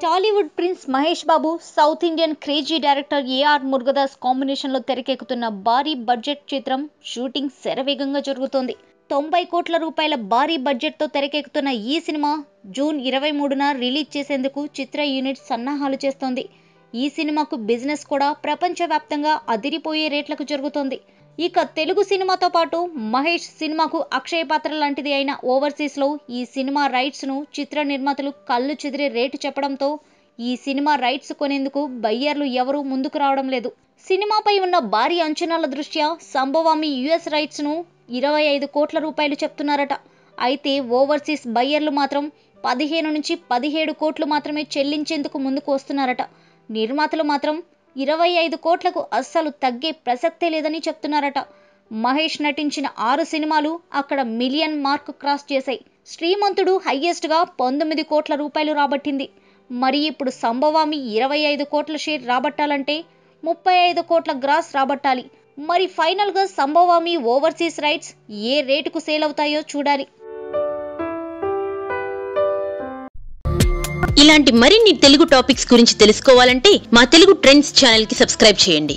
Tollywood prince Mahesh Babu, South Indian crazy director AR Murugadoss కాంబినేషన్లో తెరకెక్కుతున్న భారీ బడ్జెట్ చిత్రం షూటింగ్ శరవేగంగా జరుగుతోంది. 90 కోట్ల రూపాయల భారీ బడ్జెట్తో తెరకెక్కుతున్న ఈ సినిమా జూన్ 23న రిలీజ్ చేసేందుకు చిత్ర యూనిట్ సన్నాహాలు చేస్తోంది. ఈ సినిమాకు బిజినెస్ కూడా ప్రపంచవ్యాప్తంగా అదిరిపోయే రేట్లకు జరుగుతోంది. ఇక తెలుగు సినిమాతో పాటు మహేష్ సినిమాకు అక్షయ పాత్ర లాంటిది అయిన ఓవర్సీస్లో ఈ సినిమా రైట్స్ను చిత్ర నిర్మాతలు కళ్ళు చెదిరే రేటు చెప్పడంతో ఈ సినిమా రైట్స్ కొనేందుకు బయ్యర్లు ఎవరూ ముందుకు రావడం లేదు. సినిమాపై ఉన్న భారీ అంచనాల దృష్ట్యా సంభవామి యుఎస్ రైట్స్ను 25 కోట్ల రూపాయలు చెప్తున్నారట. అయితే ఓవర్సీస్ బయ్యర్లు మాత్రం 15 నుంచి 17 కోట్లు మాత్రమే చెల్లించేందుకు ముందుకు వస్తున్నారట. నిర్మాతలు మాత్రం 25 కోట్లకు అస్సలు తగ్గే ప్రసక్తే లేదని చెప్తున్నారట. మహేష్ నటించిన 6 సినిమాలు అక్కడ మిలియన్ మార్క్ క్రాస్ చేశాయి. శ్రీమంతుడు హైయెస్ట్గా 19 కోట్ల రూపాయలు రాబట్టింది. మరి ఇప్పుడు సంభవామి 25 కోట్ల షేర్ రాబట్టాలంటే 35 కోట్ల గ్రాస్ రాబట్టాలి. మరి ఫైనల్గా సంభవామి ఓవర్సీస్ రైట్స్ ఏ రేటుకు సేల్ అవుతాయో చూడాలి. ఇలాంటి మరిన్ని తెలుగు టాపిక్స్ గురించి తెలుసుకోవాలంటే మా తెలుగు ట్రెండ్స్ ఛానల్ కి సబ్స్క్రైబ్ చేయండి.